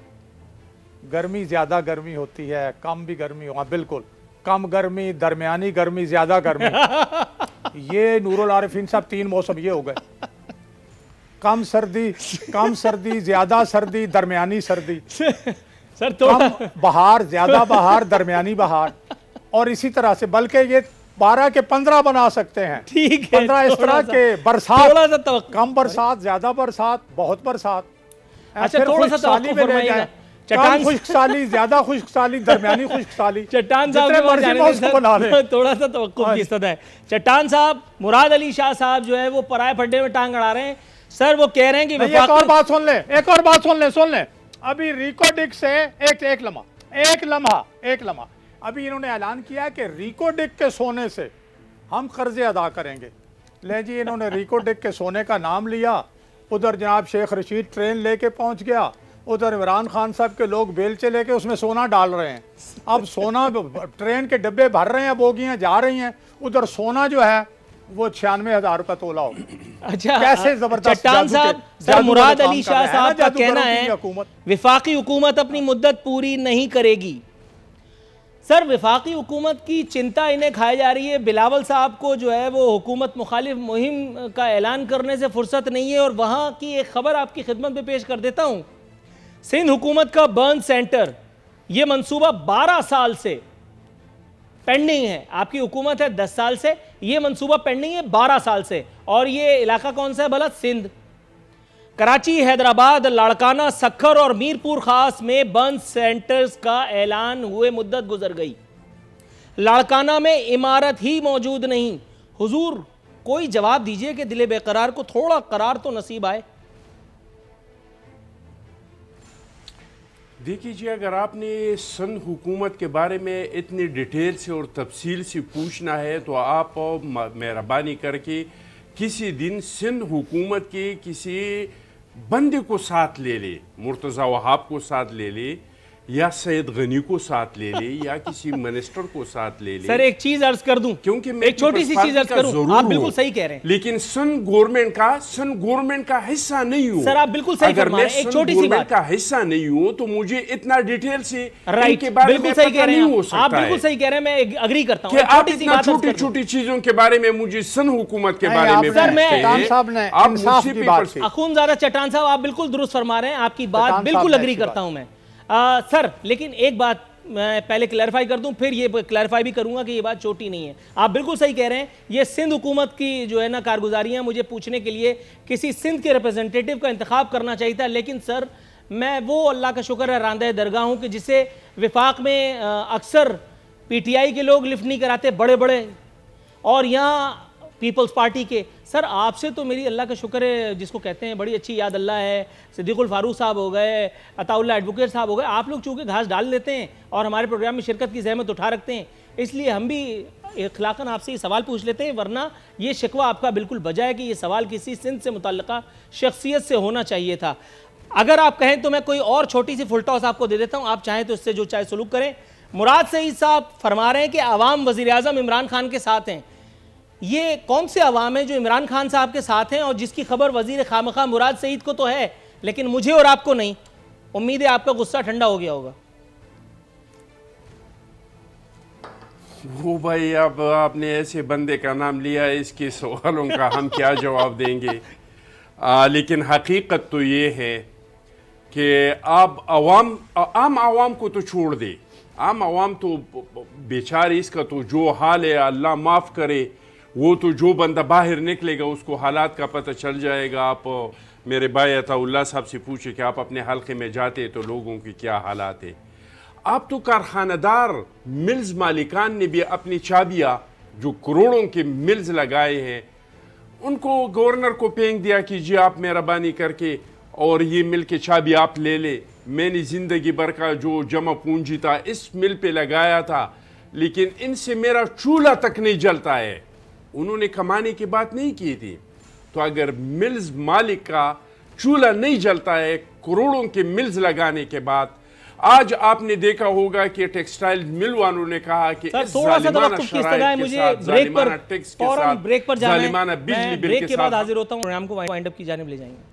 गर्मी ज़्यादा गर्मी होती है, कम भी गर्मी हो। बिल्कुल, कम गर्मी, दरमियानी गर्मी, ज़्यादा गर्मी। ये नूरुल आरिफीन साहब 3 मौसम ये हो गए। कम सर्दी, ज़्यादा सर्दी, दरमियानी सर्दी। सर तो कम बहार, ज़्यादा बहार, दरमियानी बहार, और इसी तरह से। बल्कि ये 12 के 15 बना सकते हैं। ठीक है, 15 इस तरह के। बरसात, कम बरसात, ज्यादा बरसात, बहुत बरसात। अच्छा, थोड़ा सा तवक्कुफ फरमाइएगा। चट्टान खुश्क साली, ज्यादा खुश्क साली, दरमियानी खुश्क साली। चट्टान साहब के पास जाने से थोड़ा सा तवक्कुफ की इस्तदा है। चट्टान साहब, मुराद अली शाह साहब जो है वो पराए फड्डे में टांग अड़ा रहे हैं। सर वो कह रहे हैं कि एक और बात सुन ले, एक और बात सुन ले। अभी रिकोडिक से एक लम्हा अभी इन्होंने ऐलान किया कि रिकोडिक के सोने से हम कर्जे अदा करेंगे। ले जी, इन्होंने रिकोडिक के सोने का नाम लिया। उधर जनाब शेख रशीद ट्रेन लेके पहुंच गया, उधर इमरान खान साहब के लोग बेलचे लेके उसमें सोना डाल रहे हैं। अब सोना ट्रेन के डब्बे भर रहे हैं, बोगियां जा रही हैं, उधर सोना जो है वो 96,000 रुपए तोला हो। अच्छा, कैसे जबरदस्त चट्टान साहब, सर मुराद अली शाह साहब का कहना है विफाकी हुकूमत अपनी मुद्दत पूरी नहीं करेगी। सर विफाकी हुकूमत की चिंता इन्हें खाई जा रही है। बिलावल साहब को जो है वो हुकूमत मुखालिफ मुहिम का ऐलान करने से फुर्सत नहीं है। और वहाँ की एक खबर आपकी खिदमत में पेश कर देता हूँ। सिंध हुकूमत का बर्न सेंटर, ये मंसूबा 12 साल से पेंडिंग है। आपकी हुकूमत है 10 साल से, ये मंसूबा पेंडिंग है 12 साल से। और ये इलाका कौन सा है भला? सिंध। कराची, हैदराबाद, लाड़काना, सखर और मीरपुर खास में बर्न सेंटर्स का ऐलान हुए मुद्दत गुजर गई। लाड़काना में इमारत ही मौजूद नहीं। हुजूर कोई जवाब दीजिए कि दिले बेकरार को थोड़ा करार तो नसीब आए। देखिए जी, अगर आपने सिंध हुकूमत के बारे में इतनी डिटेल से और तफसील से पूछना है तो आप मेहरबानी करके किसी दिन सिंध हुकूमत के किसी बंदे को साथ ले ले, मुर्तज़ा वहाब को साथ ले ले या सैयद गनी को साथ ले ले या किसी मिनिस्टर को साथ ले ले। सर एक चीज अर्ज कर दूं, क्योंकि एक छोटी सी चीज अर्ज करूं, आप बिल्कुल सही कह रहे हैं, लेकिन सिंध गवर्नमेंट का हिस्सा नहीं हूं। सर आप बिल्कुल सही फरमा रहे हैं। एक छोटी सी बात का हिस्सा नहीं हूं तो मुझे इतना डिटेल से राइट के बारे बिल्कुल सही कह रहे हैं आप बिल्कुल सही कह रहे हैं। मैं अग्री करता हूं। आप इतना छोटी छोटी चीजों के बारे में मुझे सिंध हुकूमत के बारे में सर मैं अखूनज़ादा चट्टान साहब आप बिल्कुल दुरुस्त फरमा रहे हैं, आपकी बात बिल्कुल अग्री करता हूं मैं। सर लेकिन एक बात मैं पहले क्लैरिफाई कर दूं, फिर ये क्लैरिफाई भी करूंगा कि ये बात छोटी नहीं है। आप बिल्कुल सही कह रहे हैं। ये सिंध हुकूमत की जो है ना कारगुजारियां, मुझे पूछने के लिए किसी सिंध के रिप्रेजेंटेटिव का इंतखाब करना चाहिए था। लेकिन सर मैं वो अल्लाह का शुक्र है रांदे दरगाह हूँ कि जिसे विफाक में अक्सर PTI के लोग लिफ्ट नहीं कराते, बड़े बड़े, और यहाँ पीपल्स पार्टी के। सर आपसे तो मेरी अल्लाह का शुक्र है, जिसको कहते हैं बड़ी अच्छी याद अल्लाह है, सिद्दीकुल फारूक साहब हो गए, अताउल्लाह एडवोकेट साहब हो गए। आप लोग चूँकि घास डाल देते हैं और हमारे प्रोग्राम में शिरकत की जहमत उठा रखते हैं, इसलिए हम भी इखलाकन आपसे ये सवाल पूछ लेते हैं। वरना ये शिकवा आपका बिल्कुल बजा है कि ये सवाल किसी सिंध से मुतल्लिका शख्सियत से होना चाहिए था। अगर आप कहें तो मैं कोई और छोटी सी फुल टॉस आपको दे देता हूँ, आप चाहें तो इससे जो चाहे सलूक करें। मुराद सईद साहब फरमा रहे हैं कि अवाम वज़ीर आज़म इमरान खान के साथ हैं। ये कौन से अवाम है जो इमरान खान साहब के साथ हैं और जिसकी खबर वजीर खामखा मुराद सईद को तो है लेकिन मुझे और आपको नहीं? उम्मीद है आपका गुस्सा ठंडा हो गया होगा। वो भाई अब आपने ऐसे बंदे का नाम लिया है, इसके सवालों का हम क्या जवाब देंगे। लेकिन हकीकत तो ये है कि आप आम आवाम को तो छोड़ दे, आम आवाम तो बेचारे, इसका तो जो हाल है अल्लाह माफ़ करे, वो तो जो बंदा बाहर निकलेगा उसको हालात का पता चल जाएगा। आप मेरे भाई अताउल्लाह साहब से पूछे कि आप अपने हल्के में जाते तो लोगों की क्या हालात है। आप तो कारखानदार मिल्स मालिकान ने भी अपनी चाबियाँ, जो करोड़ों के मिल्स लगाए हैं, उनको गवर्नर को फेंक दिया कि जी आप मेहरबानी करके और ये मिल के चाबी आप ले ले। मैंने ज़िंदगी भर का जो जमा पूंजी था इस मिल पे लगाया था, लेकिन इनसे मेरा चूल्हा तक नहीं जलता है। उन्होंने कमाने की बात नहीं की थी। तो अगर मिल्स मालिक का चूल्हा नहीं जलता है करोड़ों के मिल्स लगाने के बाद, आज आपने देखा होगा कि टेक्सटाइल मिल वालों ने कहा कि इस जालिमाना शराइत के साथ, जालिमाना टैक्स के साथ, ब्रेक पर जालिमाना बिजली बिल के बाद हाजिर होता हूं, प्रोग्राम को वाइंड अप की जानिब ले जाएंगे।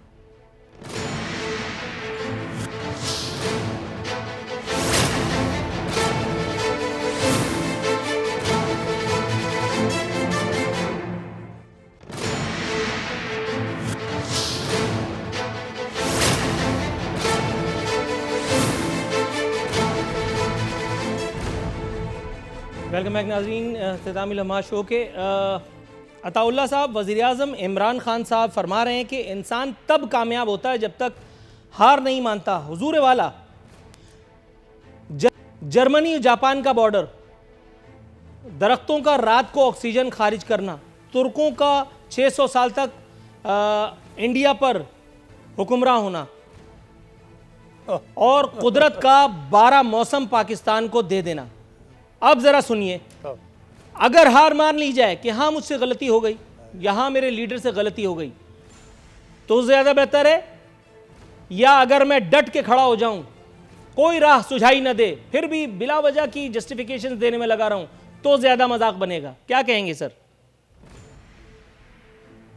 वेलकम बैक नाज़रीन, इख्तितामी लम्हा शो के। अताउल्लाह साहब, वज़ीर आज़म इमरान खान साहब फरमा रहे हैं कि इंसान तब कामयाब होता है जब तक हार नहीं मानता। हुजूर वाला, जर्मनी जापान का बॉर्डर, दरख्तों का रात को ऑक्सीजन खारिज करना, तुर्कों का 600 साल तक इंडिया पर हुक्मरान होना और कुदरत का 12 मौसम पाकिस्तान को दे देना। अब जरा सुनिए, अगर हार मान ली जाए कि हाँ मुझसे गलती हो गई, यहाँ मेरे लीडर से गलती हो गई, तो ज़्यादा बेहतर है या अगर मैं डट के खड़ा हो जाऊं, कोई राह सुझाई न दे, फिर भी बिला वजह की जस्टिफिकेशन देने में लगा रहा हूं, तो ज्यादा मजाक बनेगा? क्या कहेंगे सर?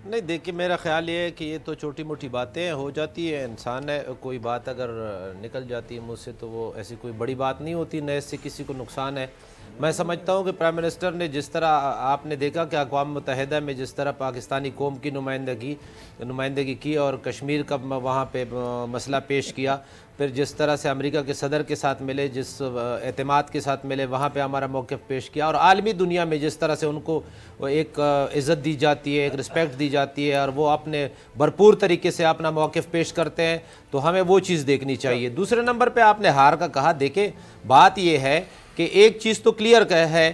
नहीं, देखिए मेरा ख्याल ये है कि ये तो छोटी मोटी बातें हो जाती है, इंसान है, कोई बात अगर निकल जाती है मुझसे तो वो ऐसी कोई बड़ी बात नहीं होती, न इससे किसी को नुकसान है। मैं समझता हूँ कि प्राइम मिनिस्टर ने जिस तरह, आपने देखा कि अक़वाम मुत्तहिदा में जिस तरह पाकिस्तानी कौम की नुमाइंदगी की और कश्मीर का वहाँ पे मसला पेश किया, फिर जिस तरह से अमेरिका के सदर के साथ मिले, जिस एतमाद के साथ मिले, वहाँ पे हमारा मौक़िफ़ पेश किया, और आलमी दुनिया में जिस तरह से उनको एक इज़्ज़त दी जाती है, एक रिस्पेक्ट दी जाती है, और वो अपने भरपूर तरीके से अपना मौक़िफ़ पेश करते हैं, तो हमें वो चीज़ देखनी चाहिए। दूसरे नंबर पर आपने हार का कहा, देखें बात ये है कि एक चीज़ तो क्लियर है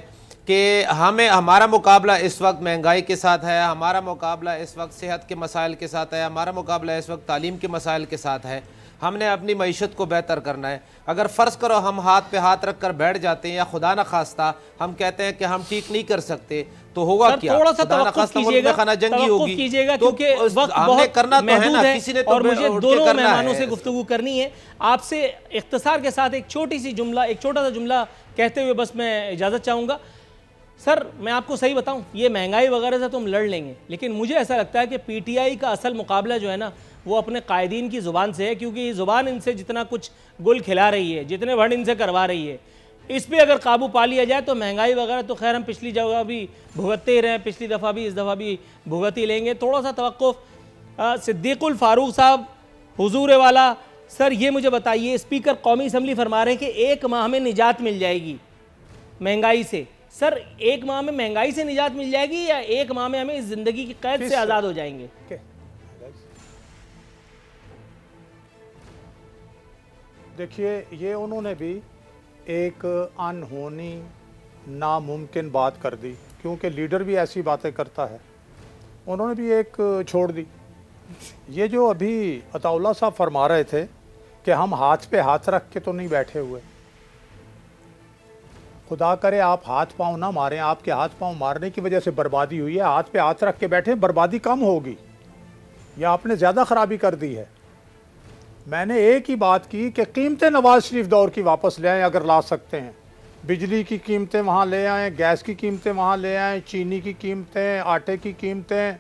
कि हमारा मुकाबला इस वक्त महंगाई के साथ है, हमारा मुकाबला इस वक्त सेहत के मसाइल के साथ है, हमारा मुकाबला इस वक्त तालीम के मसाइल के साथ है। हमने अपनी मईशत को बेहतर करना है। अगर फ़र्ज़ करो हम हाथ पे हाथ रख कर बैठ जाते हैं, या खुदा न खास्ता हम कहते हैं कि हम ठीक नहीं कर सकते, तो होगा क्या? थोड़ा सा तवक्कुफ़ कीजिएगा, खाना जंगी होगी, क्योंकि वक्त बहुत करना तो है ना, किसी ने तो और मुझे दोनों मेहमानों से गुफ्तगू करनी है। आपसे इख्तिसार के साथ एक छोटा सा जुमला कहते हुए बस मैं इजाज़त चाहूँगा। सर मैं आपको सही बताऊं, ये महंगाई वगैरह से तो हम लड़ लेंगे, लेकिन मुझे ऐसा लगता है कि पीटीआई का असल मुकाबला जो है ना, वो अपने कायदीन की ज़ुबान से है, क्योंकि ये ज़ुबान इनसे जितना कुछ गुल खिला रही है, जितने वर्ण इनसे करवा रही है, इस पर अगर काबू पा लिया जाए तो महंगाई वगैरह तो खैर हम पिछली जगह भी भुगतते ही रहे, पिछली दफ़ा भी, इस दफ़ा भी भुगत ही लेंगे। थोड़ा सा तवक्कुफ़। सिद्दीकुल फारूक साहब, हुजूर वाला, सर ये मुझे बताइए, स्पीकर कौमी असम्बली फरमा रहे हैं कि 1 माह में निजात मिल जाएगी महंगाई से। सर 1 माह में महंगाई से निजात मिल जाएगी, या 1 माह में हमें इस जिंदगी की कैद से आज़ाद हो जाएंगे? देखिए, ये उन्होंने भी एक अनहोनी नामुमकिन बात कर दी, क्योंकि लीडर भी ऐसी बातें करता है। उन्होंने भी एक छोड़ दी। ये जो अभी अताउल्लाह साहब फरमा रहे थे कि हम हाथ पे हाथ रख के तो नहीं बैठे हुए, खुदा करे आप हाथ पांव ना मारें, आपके हाथ पांव मारने की वजह से बर्बादी हुई है। हाथ पे हाथ रख के बैठे, बर्बादी कम होगी, या आपने ज़्यादा ख़राबी कर दी है। मैंने एक ही बात की कि कीमतें नवाज शरीफ दौर की वापस ले आएँ अगर ला सकते हैं। बिजली की कीमतें वहाँ ले आएँ, गैस की कीमतें वहाँ ले आएँ, चीनी की कीमतें, आटे की कीमतें,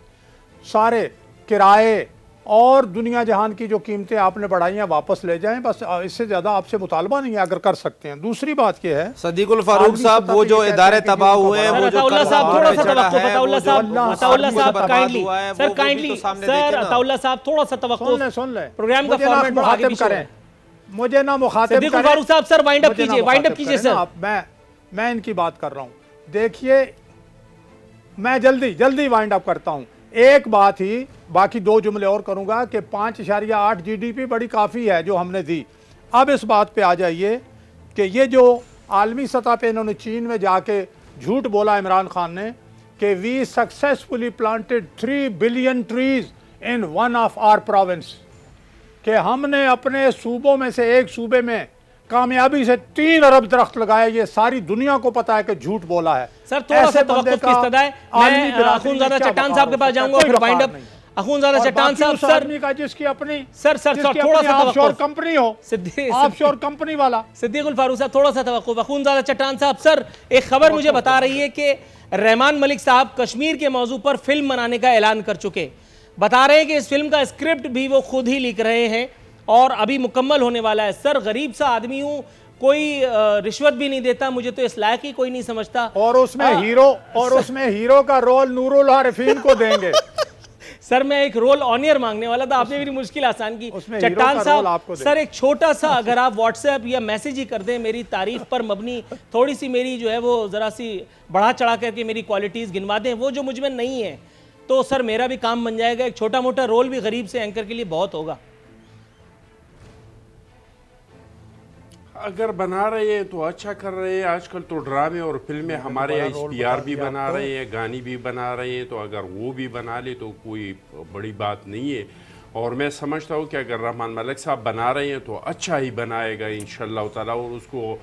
सारे किराए और दुनिया जहान की जो कीमतें आपने बढ़ाई हैं वापस ले जाएं। बस इससे ज़्यादा आपसे मुतालबा नहीं है अगर कर सकते हैं। दूसरी बात यह है, सदीकुल फारूक साहब, वो जो इदारे तबाह हुए हैं, वो जो अताउल्लाह साहब थोड़ा सा तवक्कुफ, अताउल्लाह साहब kindly, sir kindly, sir Ataullah साहब थोड़ा सा तवक्कुफ, सुन ले प्रोग्राम का फॉर्मेट मुखातिब करें, मुझे ना मुखातिब करें। सदीकुल फारूक साहब सर वाइंड अप कीजिए सर। मैं इनकी बात कर रहा हूँ। देखिए, मैं जल्दी वाइंड अप करता हूँ। एक बात ही, बाकी 2 जुमले और करूंगा कि 5.8 GDP बड़ी काफ़ी है जो हमने दी। अब इस बात पे आ जाइए कि ये जो आलमी सतह पे इन्होंने चीन में जाके झूठ बोला इमरान खान ने कि we successfully planted 3 billion trees in one of our province, कि हमने अपने सूबों में से एक सूबे में कामयाबी से 3 अरब दरख्त लगाए। ये सारी दुनिया को पता है कि झूठ बोला है। सर थोड़ा सा तवक्कुफ की इस्तदा है। मैं अखूनज़ादा चट्टान साहब के पास जाऊंगा, फिर वाइंड अप। अखूनज़ादा चट्टान साहब, सर का जिसकी अपनी सर थोड़ा सा ऑफशोर कंपनी हो, ऑफशोर कंपनी वाला सिद्दीकुल फारूक साहब, थोड़ा सा तवक्कुफ। अखूनज़ादा चट्टान साहब, सर एक खबर मुझे बता रही है कि रहमान मलिक साहब कश्मीर के मौजू पर फिल्म बनाने का ऐलान कर चुके। बता रहे हैं कि इस फिल्म का स्क्रिप्ट भी वो खुद ही लिख रहे हैं और अभी मुकम्मल होने वाला है। सर गरीब सा आदमी हूँ, कोई रिश्वत भी नहीं देता, मुझे तो इस लायक ही कोई नहीं समझता। और उसमें हीरो का रोल नूरुल आरिफीन को देंगे। सर मैं एक रोल ऑनियर मांगने वाला था, आपने मेरी मुश्किल आसान की। चट्टान साहब, सर एक छोटा सा अगर आप व्हाट्सएप या मैसेज ही कर दें मेरी तारीफ पर मबनी, थोड़ी सी मेरी जो है वो ज़रा सी बढ़ा चढ़ा करके मेरी क्वालिटीज़ गिनवा दें, वो जो मुझ में नहीं है, तो सर मेरा भी काम बन जाएगा। एक छोटा मोटा रोल भी गरीब से एंकर के लिए बहुत होगा। अगर बना रहे हैं तो अच्छा कर रहे हैं। आजकल तो ड्रामे और फिल्में हमारे यहाँ SPR भी बना रहे हैं, गाने भी बना रहे हैं, तो अगर वो भी बना ले तो कोई बड़ी बात नहीं है। और मैं समझता हूँ कि अगर रहमान मलिक साहब बना रहे हैं तो अच्छा ही बनाएगा इंशाअल्लाह ताला, और उसको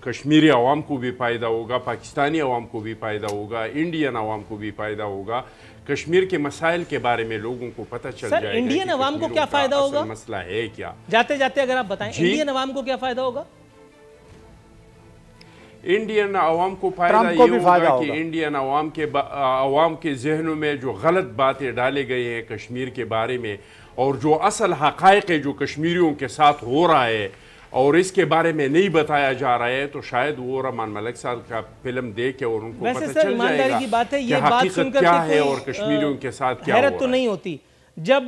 कश्मीरी अवाम को भी फ़ायदा होगा, पाकिस्तानी अवाम को भी फ़ायदा होगा, इंडियन अवाम को भी फ़ायदा होगा। कश्मीर के मसाइल के बारे में लोगों को पता चल जाएगा। इंडियन अवाम को क्या फ़ायदा होगा? मसला है क्या? जाते जाते अगर आप बताएं, इंडियन अवाम को क्या फ़ायदा होगा? इंडियन अवाम को फ़ायदा ये होगा कि इंडियन अवाम के जहनों में जो गलत बातें डाले गए हैं कश्मीर के बारे में और जो असल हक़ाइक़ है जो कश्मीरियों के साथ हो रहा है और इसके बारे में नहीं बताया जा रहा है, तो शायद वो रहमान मलिक साहब का फिल्म देख के और उनको पता चल जाएगा की बात है, ये बात सुनकर क्या है और कश्मीरियों के साथ क्या हैरत तो नहीं होती जब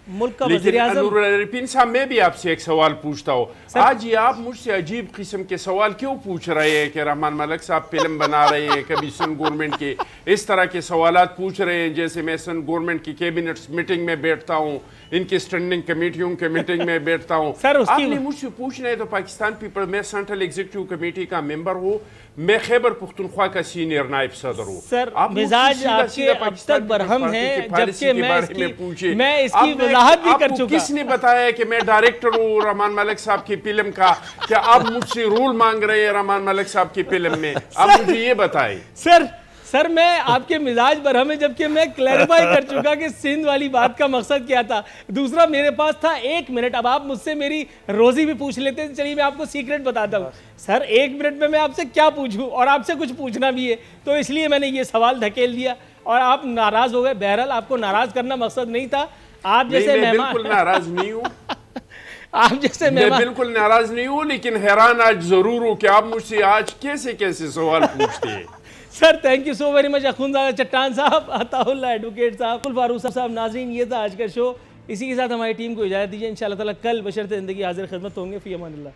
मुल्क का लेकिन साहब, मैं भी आपसे एक सवाल पूछता हूँ। आज ये आप मुझसे अजीब किस्म के सवाल क्यों पूछ रहे हैं कि रहमान मलिक साहब फिल्म बना रहे हैं, कभी सन गवर्नमेंट के इस तरह के सवालात पूछ रहे हैं जैसे मैं सन गवर्नमेंट की कैबिनेट मीटिंग में बैठता हूँ, इनकी स्टैंडिंग कमेटियों के मीटिंग में बैठता हूँ। आपने मुझसे पूछना है तो पाकिस्तान पीपल, मैं सेंट्रल एग्जीक्यूटिव कमेटी का मेंबर हूँ, मैं खैबर पख्तूनख्वा का सीनियर नायब सदर हूँ। सर, मिजाज आपके अब तक बरहम है, जबकि मैं इसकी वजाहत भी कर चुका। किसने बताया कि मैं डायरेक्टर हूँ रहमान मलिक साहब की फिल्म का? क्या आप मुझसे रूल मांग रहे हैं रहमान मलिक साहब की फिल्म में? आप मुझे ये बताएं। सर मैं आपके मिजाज बरहम है, जबकि मैं क्लैरिफाई कर चुका कि सिंध वाली बात का मकसद क्या था। दूसरा मेरे पास था 1 मिनट। अब आप मुझसे मेरी रोजी भी पूछ लेते हैं। चलिए मैं आपको सीक्रेट बताता हूँ सर, 1 मिनट में मैं आपसे क्या पूछूं, और आपसे कुछ पूछना भी है, तो इसलिए मैंने ये सवाल धकेल दिया और आप नाराज हो गए। बहरहाल आपको नाराज करना मकसद नहीं था। आप जैसे मेहमान, बिल्कुल नाराज नहीं हूँ। आप जैसे मैं बिल्कुल नाराज नहीं हूँ, लेकिन हैरान आज जरूर हूँ कि आप मुझसे आज कैसे कैसे सवाल पूछते हैं। Sir thank you so very much. Akhundzada चट्टान साहब, अताउल्लाह एडवोकेट साहब, फारूक साहब। नाज़रीन, ये था आज का शो। इसी के साथ हमारी टीम को इजाज़त दीजिए। इंशाअल्लाह ताला कल बशर्ते ज़िंदगी हाजिर खिदमत होंगे। फ़ी अमानिल्लाह।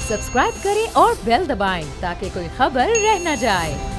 सब्सक्राइब करें और बेल दबाएं ताकि कोई खबर रह न जाए।